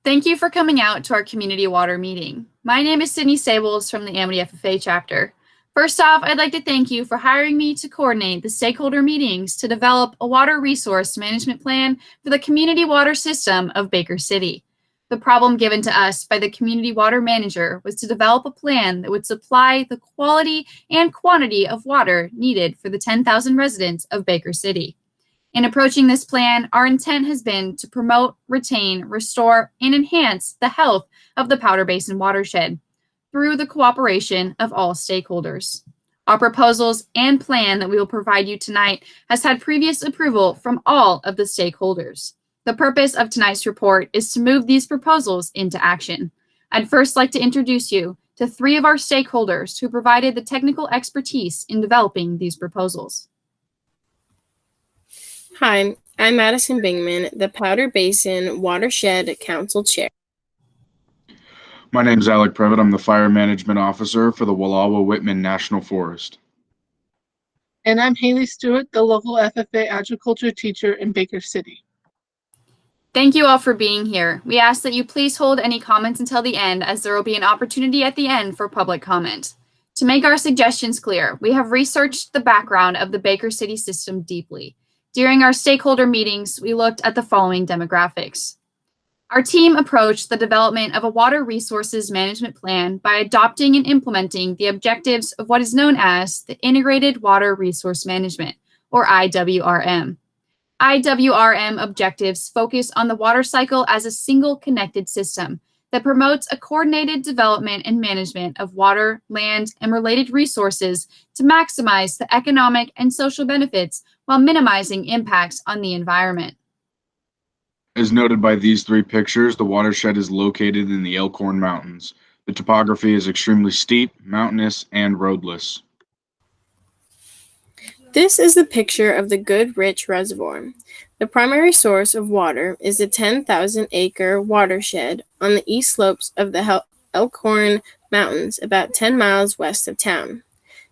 Thank you for coming out to our community water meeting. My name is Sydney Sables from the Amity FFA chapter. First off, I'd like to thank you for hiring me to coordinate the stakeholder meetings to develop a water resource management plan for the community water system of Baker City. The problem given to us by the community water manager was to develop a plan that would supply the quality and quantity of water needed for the 10,000 residents of Baker City. In approaching this plan, our intent has been to promote, retain, restore, and enhance the health of the Powder Basin watershed through the cooperation of all stakeholders. Our proposals and plan that we will provide you tonight has had previous approval from all of the stakeholders. The purpose of tonight's report is to move these proposals into action. I'd first like to introduce you to three of our stakeholders who provided the technical expertise in developing these proposals. Hi, I'm Madison Bingman, the Powder Basin Watershed Council Chair. My name is Alec Previtt. I'm the Fire Management Officer for the Wallowa-Whitman National Forest. And I'm Haley Stewart, the local FFA agriculture teacher in Baker City. Thank you all for being here. We ask that you please hold any comments until the end, as there will be an opportunity at the end for public comment. To make our suggestions clear, we have researched the background of the Baker City system deeply. During our stakeholder meetings, we looked at the following demographics. Our team approached the development of a water resources management plan by adopting and implementing the objectives of what is known as the Integrated Water Resource Management, or IWRM. IWRM objectives focus on the water cycle as a single connected system that promotes a coordinated development and management of water, land, and related resources to maximize the economic and social benefits while minimizing impacts on the environment. As noted by these three pictures, the watershed is located in the Elkhorn Mountains. The topography is extremely steep, mountainous, and roadless. This is the picture of the Goodrich Reservoir. The primary source of water is the 10,000-acre watershed on the east slopes of the Elkhorn Mountains, about 10 miles west of town.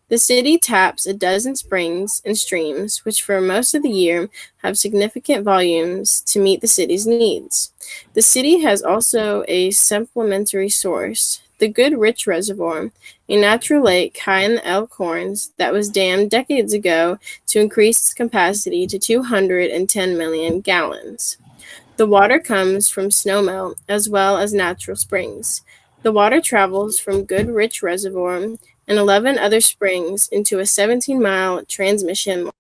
The city taps a dozen springs and streams, which for most of the year have significant volumes to meet the city's needs. The city has also a supplementary source, the Goodrich Reservoir, a natural lake high in the Elkhorns that was dammed decades ago to increase its capacity to 210 million gallons. The water comes from snowmelt as well as natural springs. The water travels from Goodrich Reservoir and 11 other springs into a 17-mile transmission line.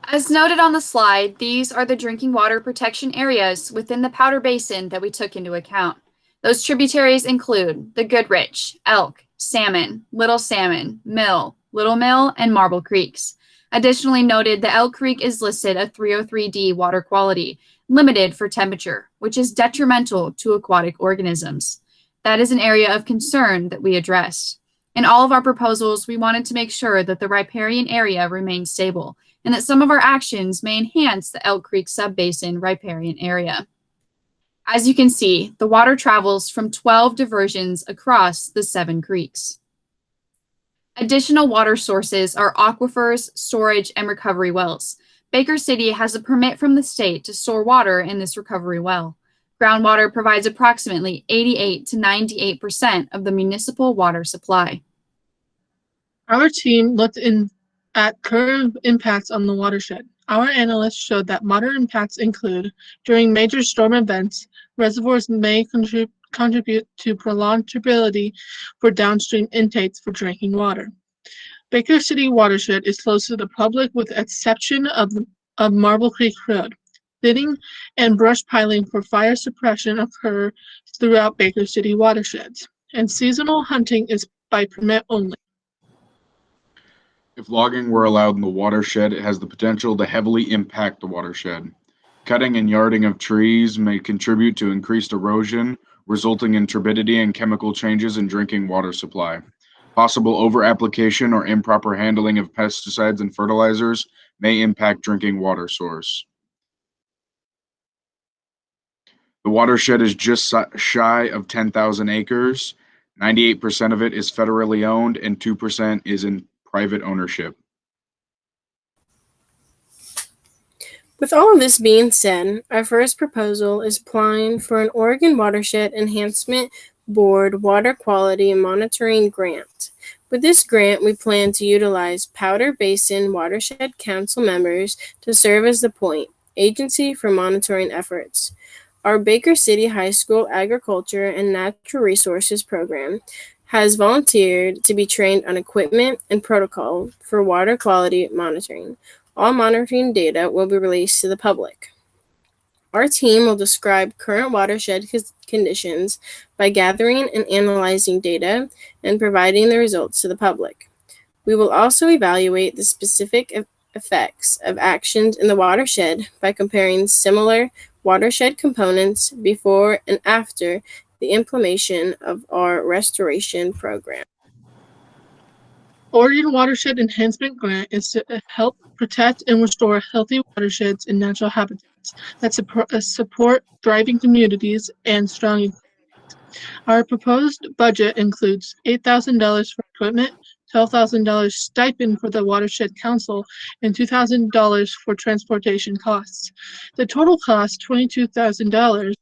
As noted on the slide, these are the drinking water protection areas within the Powder Basin that we took into account. Those tributaries include the Goodrich, Elk, Salmon, Little Salmon, Mill, Little Mill, and Marble Creeks. Additionally noted, the Elk Creek is listed a 303D water quality, limited for temperature, which is detrimental to aquatic organisms. That is an area of concern that we addressed. In all of our proposals, we wanted to make sure that the riparian area remained stable and that some of our actions may enhance the Elk Creek subbasin riparian area. As you can see, the water travels from 12 diversions across the 7 creeks. Additional water sources are aquifers, storage, and recovery wells. Baker City has a permit from the state to store water in this recovery well. Groundwater provides approximately 88 to 98% of the municipal water supply. Our team looked at current impacts on the watershed. Our analysts showed that moderate impacts include, during major storm events, reservoirs may contribute to prolonged turbidity for downstream intakes for drinking water. Baker City watershed is close to the public with exception of Marble Creek Road. Thinning and brush piling for fire suppression occur throughout Baker City watersheds, and seasonal hunting is by permit only. If logging were allowed in the watershed, it has the potential to heavily impact the watershed. Cutting and yarding of trees may contribute to increased erosion, resulting in turbidity and chemical changes in drinking water supply. Possible over-application or improper handling of pesticides and fertilizers may impact drinking water source. The watershed is just shy of 10,000 acres. 98% of it is federally owned and 2% is in private ownership. With all of this being said, our first proposal is applying for an Oregon Watershed Enhancement Board Water Quality Monitoring Grant. With this grant, we plan to utilize Powder Basin Watershed Council members to serve as the point agency for monitoring efforts. Our Baker City High School Agriculture and Natural Resources program has volunteered to be trained on equipment and protocol for water quality monitoring. All monitoring data will be released to the public. Our team will describe current watershed conditions by gathering and analyzing data and providing the results to the public. We will also evaluate the specific effects of actions in the watershed by comparing similar watershed components before and after the implementation of our restoration program. Oregon Watershed Enhancement Grant is to help protect and restore healthy watersheds and natural habitats that support thriving communities and strong economies. Our proposed budget includes $8,000 for equipment, $12,000 stipend for the Watershed Council, and $2,000 for transportation costs. The total cost $22,000,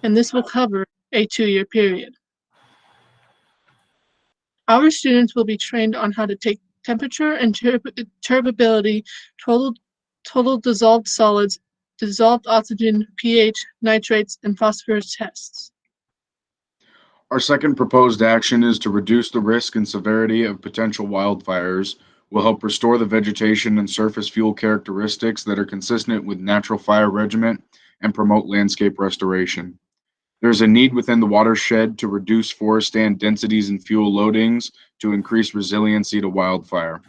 and this will cover a 2-year period. Our students will be trained on how to take temperature and turbability, total dissolved solids, dissolved oxygen, pH, nitrates, and phosphorus tests. Our second proposed action is to reduce the risk and severity of potential wildfires, will help restore the vegetation and surface fuel characteristics that are consistent with natural fire regiment and promote landscape restoration. There is a need within the watershed to reduce forest stand densities and fuel loadings to increase resiliency to wildfire.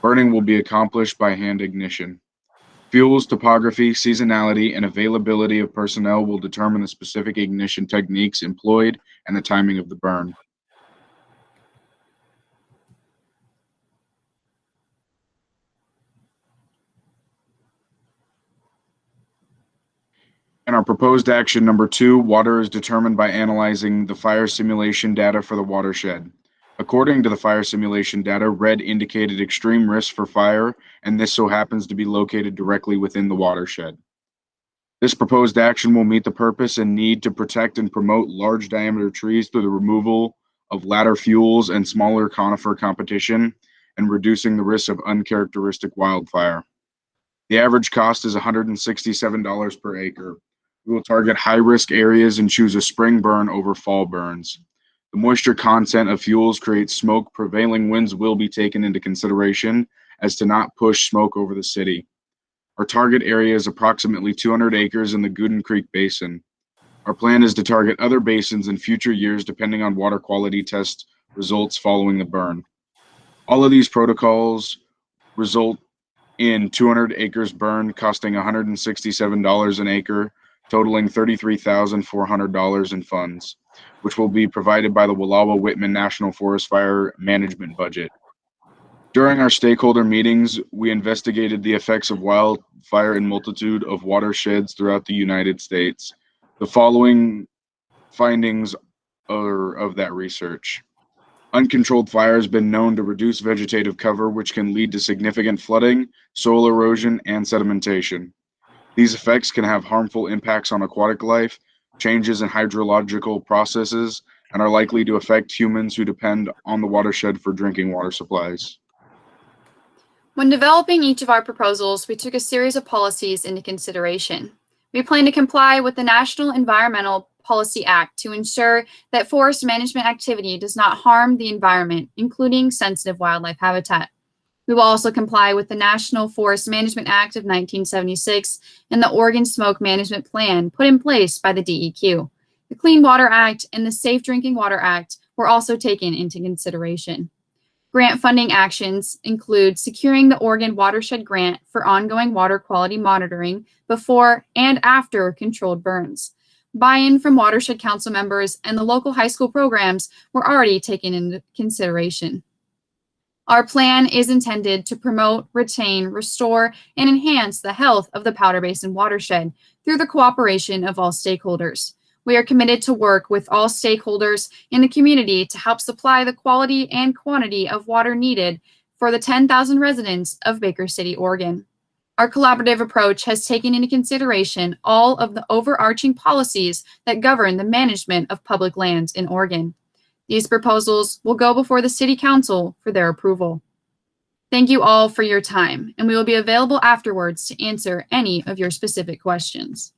Burning will be accomplished by hand ignition. Fuels, topography, seasonality, and availability of personnel will determine the specific ignition techniques employed and the timing of the burn. In our proposed action number 2, water is determined by analyzing the fire simulation data for the watershed. According to the fire simulation data, red indicated extreme risk for fire, and this so happens to be located directly within the watershed. This proposed action will meet the purpose and need to protect and promote large diameter trees through the removal of ladder fuels and smaller conifer competition and reducing the risk of uncharacteristic wildfire. The average cost is $167 per acre. We will target high-risk areas and choose a spring burn over fall burns. The moisture content of fuels creates smoke. Prevailing winds will be taken into consideration as to not push smoke over the city. Our target area is approximately 200 acres in the Gooden Creek Basin. Our plan is to target other basins in future years depending on water quality test results following the burn. All of these protocols result in 200 acres burned costing $167 an acre, totaling $33,400 in funds, which will be provided by the Wallowa-Whitman National Forest Fire Management budget. During our stakeholder meetings, we investigated the effects of wildfire in multitude of watersheds throughout the United States. The following findings are of that research. Uncontrolled fire has been known to reduce vegetative cover, which can lead to significant flooding, soil erosion, and sedimentation. These effects can have harmful impacts on aquatic life, changes in hydrological processes, and are likely to affect humans who depend on the watershed for drinking water supplies. When developing each of our proposals, we took a series of policies into consideration. We plan to comply with the National Environmental Policy Act to ensure that forest management activity does not harm the environment, including sensitive wildlife habitat. We will also comply with the National Forest Management Act of 1976 and the Oregon Smoke Management Plan put in place by the DEQ. The Clean Water Act and the Safe Drinking Water Act were also taken into consideration. Grant funding actions include securing the Oregon Watershed Grant for ongoing water quality monitoring before and after controlled burns. Buy-in from Watershed Council members and the local high school programs were already taken into consideration. Our plan is intended to promote, retain, restore, and enhance the health of the Powder Basin watershed through the cooperation of all stakeholders. We are committed to work with all stakeholders in the community to help supply the quality and quantity of water needed for the 10,000 residents of Baker City, Oregon. Our collaborative approach has taken into consideration all of the overarching policies that govern the management of public lands in Oregon. These proposals will go before the City Council for their approval. Thank you all for your time, and we will be available afterwards to answer any of your specific questions.